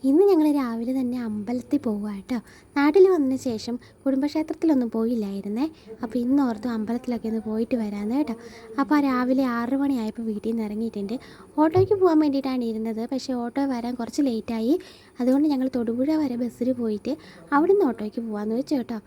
ഇന്ന് ഞങ്ങൾ രാവിലെ തന്നെ അമ്പലത്തിൽ പോവുക കേട്ടോ. നാട്ടിൽ വന്നതിന് ശേഷം കുടുംബക്ഷേത്രത്തിലൊന്നും പോയില്ലായിരുന്നേ. അപ്പോൾ ഇന്ന് ഓർത്തു അമ്പലത്തിലൊക്കെ ഒന്ന് പോയിട്ട് വരാമെന്ന് കേട്ടോ. അപ്പോൾ രാവിലെ 6 മണിയായപ്പോൾ വീട്ടിൽ നിന്ന് ഇറങ്ങിയിട്ടുണ്ട്. ഓട്ടോയ്ക്ക് പോകാൻ വേണ്ടിയിട്ടാണ് ഇരുന്നത്. പക്ഷേ ഓട്ടോ വരാൻ കുറച്ച് ലേറ്റായി. അതുകൊണ്ട് ഞങ്ങൾ തൊടുപുഴ വരെ ബസ്സിൽ പോയിട്ട് അവിടെ നിന്ന് ഓട്ടോയ്ക്ക് പോകാമെന്ന് വെച്ചു കേട്ടോ.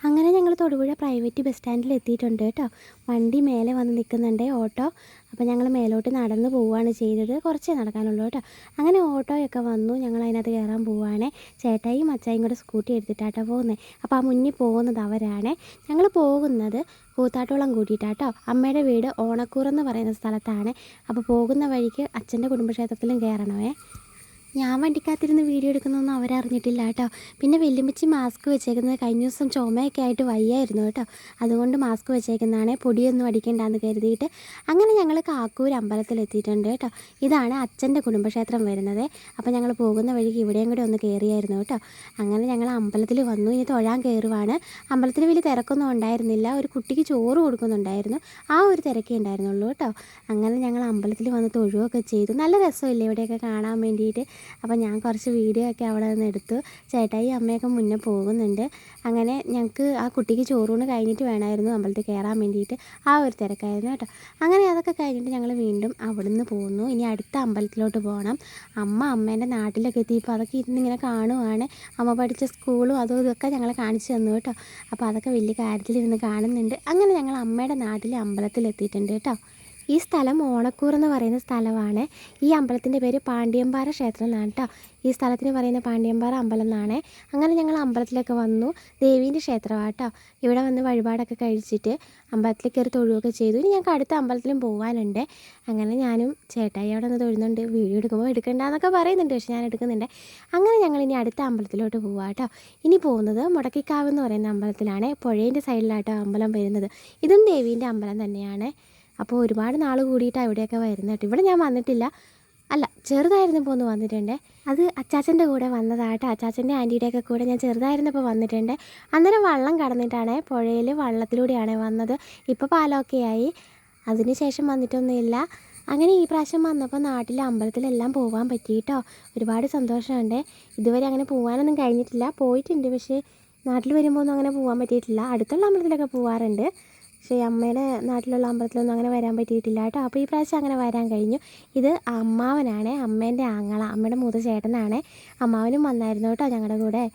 അങ്ങനെ ഞങ്ങൾ തൊടുപുഴ പ്രൈവറ്റ് ബസ് സ്റ്റാൻഡിൽ എത്തിയിട്ടുണ്ട് കേട്ടോ. വണ്ടി മേലെ വന്ന് നിൽക്കുന്നുണ്ട് ഓട്ടോ. അപ്പോൾ ഞങ്ങൾ മേലോട്ട് നടന്ന് പോവുകയാണ് ചെയ്തത്. കുറച്ചേ നടക്കാനുള്ളൂ കേട്ടോ. അങ്ങനെ ഓട്ടോയൊക്കെ വന്നു. ഞങ്ങൾ അതിനകത്ത് കയറാൻ പോവുകയാണ്. ചേട്ടായിയും അച്ചായും കൂടെ സ്കൂട്ടി എടുത്തിട്ടാട്ടോ പോകുന്നത്. അപ്പോൾ ആ മുന്നിൽ പോകുന്നത് അവരാണ്. ഞങ്ങൾ പോകുന്നത് കൂത്താട്ടോളം കൂട്ടിയിട്ടാട്ടോ. അമ്മയുടെ വീട് ഓണക്കൂർ എന്ന് പറയുന്ന സ്ഥലത്താണ്. അപ്പോൾ പോകുന്ന വഴിക്ക് അച്ഛൻ്റെ കുടുംബക്ഷേത്രത്തിലും കയറണമേ. ഞാൻ വണ്ടിക്കകത്തിരുന്ന് വീഡിയോ എടുക്കുന്നൊന്നും അവരറിഞ്ഞിട്ടില്ല കേട്ടോ. പിന്നെ വെല്ലുമ്മച്ചി മാസ്ക് വെച്ചേക്കുന്നത് കഴിഞ്ഞ ദിവസം ചുമയൊക്കെ ആയിട്ട് വയ്യായിരുന്നു കേട്ടോ. അതുകൊണ്ട് മാസ്ക് വെച്ചേക്കുന്നതാണ്, പൊടിയൊന്നും അടിക്കണ്ടെന്ന് കരുതിയിട്ട്. അങ്ങനെ ഞങ്ങൾ കാക്കൂർ അമ്പലത്തിലെത്തിയിട്ടുണ്ട് കേട്ടോ. ഇതാണ് അച്ഛൻ്റെ കുടുംബക്ഷേത്രം വരുന്നത്. അപ്പോൾ ഞങ്ങൾ പോകുന്ന വഴിക്ക് ഇവിടെയും കൂടെ ഒന്ന് കയറിയായിരുന്നു കേട്ടോ. അങ്ങനെ ഞങ്ങൾ അമ്പലത്തിൽ വന്നു. ഇനി തൊഴാൻ കയറുവാണ്. അമ്പലത്തിൽ വലിയ തിരക്കൊന്നും ഉണ്ടായിരുന്നില്ല. ഒരു കുട്ടിക്ക് ചോറ് കൊടുക്കുന്നുണ്ടായിരുന്നു. ആ ഒരു തിരക്കേ ഉണ്ടായിരുന്നുള്ളൂ കേട്ടോ. അങ്ങനെ ഞങ്ങൾ അമ്പലത്തിൽ വന്ന് തൊഴുകയൊക്കെ ചെയ്തു. നല്ല രസമില്ലേ ഇവിടെയൊക്കെ കാണാൻ വേണ്ടിയിട്ട്. അപ്പോൾ ഞാൻ കുറച്ച് വീഡിയോ ഒക്കെ അവിടെ നിന്ന് എടുത്തു. ചേട്ടായി അമ്മയൊക്കെ മുന്നേ പോകുന്നുണ്ട്. അങ്ങനെ ഞങ്ങൾക്ക് ആ കുട്ടിക്ക് ചോറൂണ് കഴിഞ്ഞിട്ട് വേണമായിരുന്നു അമ്പലത്തിൽ കയറാൻ വേണ്ടിയിട്ട്. ആ ഒരു തിരക്കായിരുന്നു കേട്ടോ. അങ്ങനെ അതൊക്കെ കഴിഞ്ഞിട്ട് ഞങ്ങൾ വീണ്ടും അവിടെ നിന്ന് പോകുന്നു. ഇനി അടുത്ത അമ്പലത്തിലോട്ട് പോകണം. അമ്മേൻ്റെ നാട്ടിലൊക്കെ എത്തിയപ്പോൾ അതൊക്കെ ഇരുന്നിങ്ങനെ കാണുവാണ്. അമ്മ പഠിച്ച സ്കൂളും അതും ഇതൊക്കെ ഞങ്ങളെ കാണിച്ചു തന്നു കേട്ടോ. അപ്പോൾ അതൊക്കെ വലിയ കാര്യത്തിലിരുന്ന് കാണുന്നുണ്ട്. അങ്ങനെ ഞങ്ങൾ അമ്മയുടെ നാട്ടിലെ അമ്പലത്തിലെത്തിയിട്ടുണ്ട് കേട്ടോ. ഈ സ്ഥലം ഓണക്കൂർ എന്ന് പറയുന്ന സ്ഥലമാണ്. ഈ അമ്പലത്തിൻ്റെ പേര് പാണ്ഡ്യംപാറ ക്ഷേത്രം എന്നാണ് കേട്ടോ. ഈ സ്ഥലത്തിന് പറയുന്ന പാണ്ഡ്യംപാറ അമ്പലം എന്നാണ്. അങ്ങനെ ഞങ്ങൾ അമ്പലത്തിലൊക്കെ വന്നു. ദേവീൻ്റെ ക്ഷേത്രമാണ് കേട്ടോ. ഇവിടെ വന്ന് വഴിപാടൊക്കെ കഴിച്ചിട്ട് അമ്പലത്തിൽ കയറി തൊഴുകയൊക്കെ ചെയ്തു. ഇനി ഞങ്ങൾക്ക് അടുത്ത അമ്പലത്തിലും പോകാനുണ്ട്. അങ്ങനെ ഞാനും ചേട്ടായി അവിടെ നിന്ന് തൊഴുന്നുണ്ട്. വീഡിയോ എടുക്കുമ്പോൾ എടുക്കണ്ടെന്നൊക്കെ പറയുന്നുണ്ട്, പക്ഷേ ഞാൻ എടുക്കുന്നുണ്ട്. അങ്ങനെ ഞങ്ങൾ ഇനി അടുത്ത അമ്പലത്തിലോട്ട് പോവാം കേട്ടോ. ഇനി പോകുന്നത് മുടക്കിക്കാവ് എന്ന് പറയുന്ന അമ്പലത്തിലാണ്. പുഴേൻ്റെ സൈഡിലാട്ടോ അമ്പലം വരുന്നത്. ഇതും ദേവീൻ്റെ അമ്പലം തന്നെയാണ്. അപ്പോൾ ഒരുപാട് നാൾ കൂടിയിട്ടാണ് ഇവിടെയൊക്കെ വരുന്നത് കേട്ടോ. ഇവിടെ ഞാൻ വന്നിട്ടില്ല, അല്ല ചെറുതായിരുന്നപ്പോൾ ഒന്ന് വന്നിട്ടുണ്ട്. അത് അച്ചാച്ചൻ്റെ കൂടെ വന്നതാട്ടോ. അച്ചാച്ചൻ്റെ ആൻറ്റിയുടെയൊക്കെ കൂടെ ഞാൻ ചെറുതായിരുന്നപ്പോൾ വന്നിട്ടുണ്ട്. അന്നേരം വള്ളം കടന്നിട്ടാണ്, പുഴയിൽ വള്ളത്തിലൂടെയാണ് വന്നത്. ഇപ്പോൾ പാലമൊക്കെ ആയി. അതിന് ശേഷം വന്നിട്ടൊന്നുമില്ല. അങ്ങനെ ഈ പ്രാവശ്യം വന്നപ്പോൾ നാട്ടിലെ അമ്പലത്തിലെല്ലാം പോകാൻ പറ്റിയിട്ടോ. ഒരുപാട് സന്തോഷമുണ്ട്. ഇതുവരെ അങ്ങനെ പോകാനൊന്നും കഴിഞ്ഞിട്ടില്ല. പോയിട്ടുണ്ട്, പക്ഷേ നാട്ടിൽ വരുമ്പോൾ ഒന്നും അങ്ങനെ പോകാൻ പറ്റിയിട്ടില്ല. അടുത്തുള്ള അമ്പലത്തിലൊക്കെ പോകാറുണ്ട്. പക്ഷേ അമ്മയുടെ നാട്ടിലുള്ള അമ്പലത്തിലൊന്നും അങ്ങനെ വരാൻ പറ്റിയിട്ടില്ല കേട്ടോ. അപ്പോൾ ഈ പ്രാവശ്യം അങ്ങനെ വരാൻ കഴിഞ്ഞു. ഇത് അമ്മാവനാണ്, അമ്മേൻ്റെ ആങ്ങള, അമ്മയുടെ മൂത്ത ചേട്ടനാണ്. അമ്മാവനും വന്നായിരുന്നു കേട്ടോ ഞങ്ങളുടെ കൂടെ.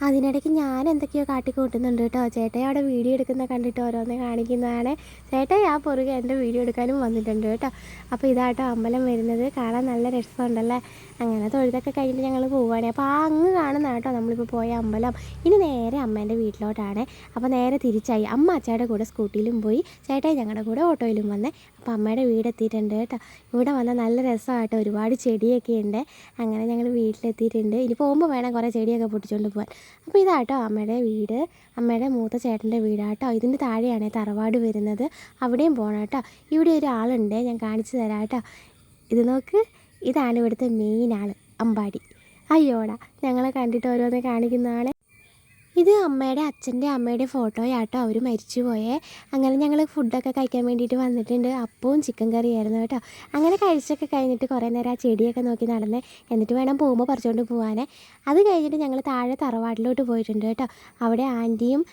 അതിനിടയ്ക്ക് ഞാൻ എന്തൊക്കെയോ കാട്ടിക്കൂട്ടുന്നുണ്ട് കേട്ടോ. ചേട്ടായി അവിടെ വീഡിയോ എടുക്കുന്ന കണ്ടിട്ട് ഓരോന്ന് കാണിക്കുന്നതാണ്. ചേട്ടായി ആ പുറകെ എൻ്റെ വീഡിയോ എടുക്കാനും വന്നിട്ടുണ്ട് കേട്ടോ. അപ്പോൾ ഇതാട്ടോ അമ്പലം വരുന്നത്. കാണാൻ നല്ല രസമുണ്ടല്ലേ. അങ്ങനെ തൊഴുതൊക്കെ കഴിഞ്ഞിട്ട് ഞങ്ങൾ പോവുകയാണ്. അപ്പോൾ ആ അങ്ങ് കാണുന്ന കേട്ടോ നമ്മളിപ്പോൾ പോയ അമ്പലം. ഇനി നേരെ അമ്മേൻ്റെ വീട്ടിലോട്ടാണ്. അപ്പോൾ നേരെ തിരിച്ചായി. അമ്മ അച്ഛയുടെ കൂടെ സ്കൂട്ടിയിലും പോയി, ചേട്ടായി ഞങ്ങളുടെ കൂടെ ഓട്ടോയിലും വന്നേ. അപ്പോൾ അമ്മയുടെ വീടെത്തിയിട്ടുണ്ട് കേട്ടോ. ഇവിടെ വന്നാൽ നല്ല രസമായിട്ട് ഒരുപാട് ചെടിയൊക്കെ ഉണ്ട്. അങ്ങനെ ഞങ്ങൾ വീട്ടിലെത്തിയിട്ടുണ്ട്. ഇനി പോകുമ്പോൾ വേണം കുറേ ചെടിയൊക്കെ പൊട്ടിച്ചുകൊണ്ട് പോകാൻ. അപ്പോൾ ഇതാട്ടോ അമ്മയുടെ വീട്, അമ്മയുടെ മൂത്ത ചേട്ടൻ്റെ വീടാട്ടോ. ഇതിൻ്റെ താഴെയാണ് തറവാട് വരുന്നത്. അവിടെയും പോകണം കേട്ടോ. ഇവിടെ ഒരാളുണ്ട്, ഞാൻ കാണിച്ചു തരാം കേട്ടോ. ഇത് നോക്ക്, ഇതാണ് ഇവിടുത്തെ മെയിൻ ആൾ, അമ്പാടി. അയ്യോടാ, ഞങ്ങളെ കണ്ടിട്ട് ഓരോന്ന് കാണിക്കുന്നതാണ്. ഇത് അമ്മയുടെ അച്ഛൻ്റെ അമ്മയുടെ ഫോട്ടോയാട്ടോ. അവർ മരിച്ചു പോയേ. അങ്ങനെ ഞങ്ങൾ ഫുഡൊക്കെ കഴിക്കാൻ വേണ്ടിയിട്ട് വന്നിട്ടുണ്ട്. അപ്പവും ചിക്കൻ കറിയായിരുന്നു കേട്ടോ. അങ്ങനെ കഴിച്ചൊക്കെ കഴിഞ്ഞിട്ട് കുറേ നേരം ആ ചെടിയൊക്കെ നോക്കി നടന്നേ. എന്നിട്ട് വേണം പോകുമ്പോൾ പറിച്ചുകൊണ്ട് പോകാനേ. അത് കഴിഞ്ഞിട്ട് ഞങ്ങൾ താഴെ തറവാട്ടിലോട്ട് പോയിട്ടുണ്ട് കേട്ടോ. അവിടെ ആൻറ്റിയും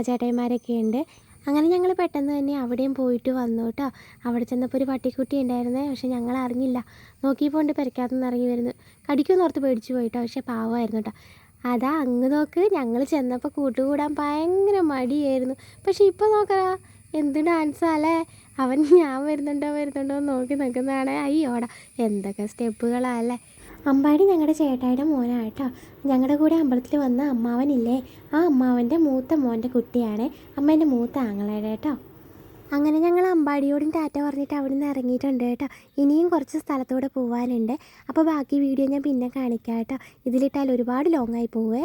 ചേട്ടായിമാരൊക്കെ ഉണ്ട്. അങ്ങനെ ഞങ്ങൾ പെട്ടെന്ന് തന്നെ അവിടെയും പോയിട്ട് വന്നു കേട്ടോ. അവിടെ ചെന്നപ്പോൾ ഒരു പട്ടിക്കുട്ടി ഉണ്ടായിരുന്നേ, പക്ഷേ ഞങ്ങൾ അറിഞ്ഞില്ല. നോക്കിയപ്പോൾ ഉണ്ട് പെരയ്ക്കകത്തുനിന്ന് ഇറങ്ങി വരുന്നു. കടിക്കുമെന്ന് ഓർത്ത് പേടിച്ചു പോയിട്ടോ. പക്ഷേ പാവമായിരുന്നു കേട്ടോ. അതാ അങ്ങ് നോക്ക്, ഞങ്ങൾ ചെന്നപ്പോൾ കൂട്ടുകൂടാൻ ഭയങ്കര മടിയായിരുന്നു. പക്ഷേ ഇപ്പോൾ നോക്കടാ, എന്ത് ഡാൻസാല്ലേ. അവൻ ഞാൻ വരുന്നുണ്ടോ എന്ന് നോക്കി നിൽക്കുന്നതാണ്. അയ്യോടാ, എന്തൊക്കെ സ്റ്റെപ്പുകളല്ലേ. അമ്പാടി ഞങ്ങളുടെ ചേട്ടായിയുടെ മോനാട്ടോ. ഞങ്ങളുടെ കൂടെ അമ്പലത്തിൽ വന്ന അമ്മാവനില്ലേ, ആ അമ്മാവൻ്റെ മൂത്ത മോൻ്റെ കുട്ടിയാണ്, അമ്മേൻ്റെ മൂത്ത ആങ്ങളയുടെ കേട്ടോ. അങ്ങനെ ഞങ്ങൾ അമ്പാടിയോടും ടാറ്റ പറഞ്ഞിട്ട് അവിടെ നിന്ന് ഇറങ്ങിയിട്ടുണ്ട് കേട്ടോ. ഇനിയും കുറച്ച് സ്ഥലത്തൂടെ പോകാനുണ്ട്. അപ്പോൾ ബാക്കി വീഡിയോ ഞാൻ പിന്നെ കാണിക്കാം കേട്ടോ. ഇതിലിട്ടാൽ ഒരുപാട് ലോങ്ങായി പോവേ.